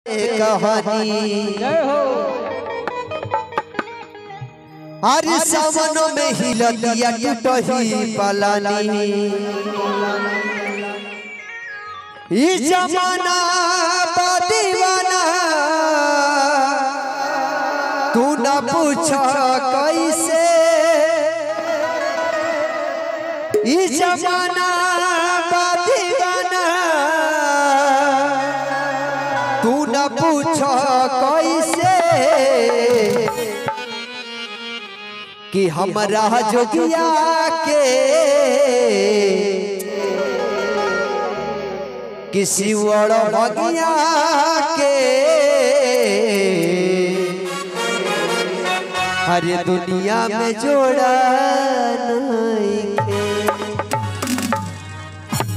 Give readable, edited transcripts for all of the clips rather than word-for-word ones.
कहानी हर सावन में हिलतिया टूटही पलानी ई जमाना दीवाना तू न पूछ कैसे ई जमाना दीवाना तू न पूछ कैसे कि हमरा जोगिया के किसी वड़ भगिया के हर दुनिया में जोड़ा नहीं।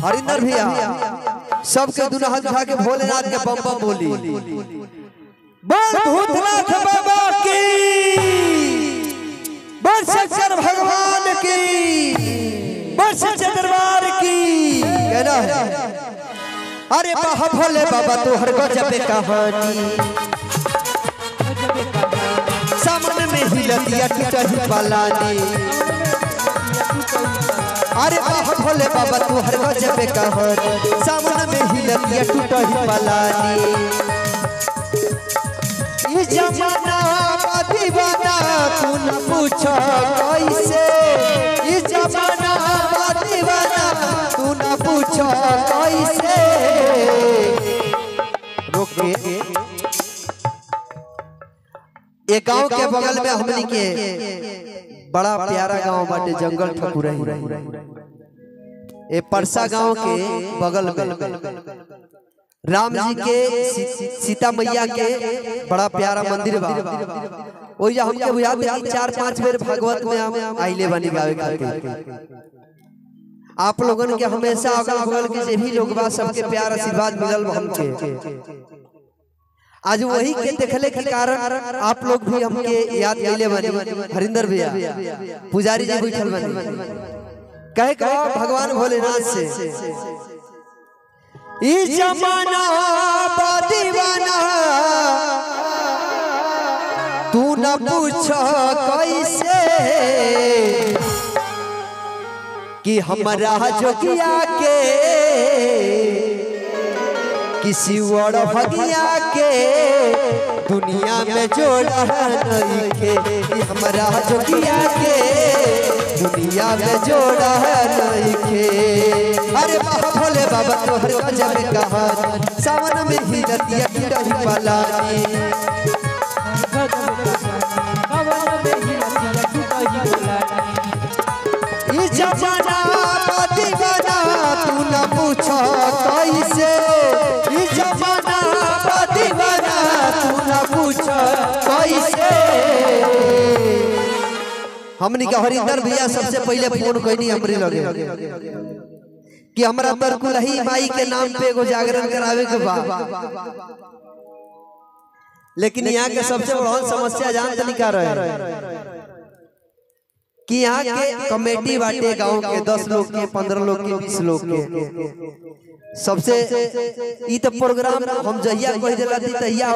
हरिंदर भैया सबके दुनिया हाथ उठा के भोलेनाथ के बम बम बोली। बोल भूतनाथ बाबा की, बोल शंकर भगवान की, बोल सच्चे दरबार की। कहना है अरे बाह भोले बाबा तो हर गजब कहानी सामने में हिलतिया टूटही पलानी। अरे बाह भोले बाबा तू हर गजब कहानी सामने में हिलतिया टूटही पलानी। ई जमाना दीवाना तू न पूछ कैसे, ई जमाना दीवाना तू न पूछ कैसे। एक गांव के बगल में हमनी के बड़ा प्यारा गांव बाटे जंगल ठकुरही। ए परसा गांव के बगल में राम जी के सीता मैया के बड़ा प्यारा मंदिर बा। ओइ जा हमके बुझा दे 4-5 बेर भागवत में हम आइले बनी गावे खातिर। आप लोगन के हमेशा अगल बगल के जे भी लोग बा सबके प्यार आशीर्वाद मिलल हमके। आज वही के देखले के कारण आप लोग भी हमके याद कैले बनी। हरिंदर भैया पुजारी जी बैठल बनी कहे कहा भगवान भोलेनाथ से ई जमाना दीवाना तू न पूछ कैसे कि हमरा जोगिया के किसी वड़ भगिया के दुनिया में जोड़ा नहीं के। हमरा जोगिया के दुनिया में जोड़ा नहीं के। अरे बाबा भोले बाबा तो हर गजब कहानी सावन में हिलतिया टूटही पलानी। ई जमाना दीवाना तू न पूछ कैसे, ई जमाना दीवाना तू न पूछ कैसे। हमनी के हरिंदर भैया सबसे पहले फोन कइनी हमरे लगे कि हमरा बरकुलही माई के नाम पे एगो जागरण करावे के बा। लेकिन यहाँ के सबसे बड़ा समस्या जान तनी का रहे कि यहाँ के कमेटी बाटे गांव के 10 लोग के 15 लोग के 20 लोग के सबसे ई तो प्रोग्राम हम जहिया कह देला तहिया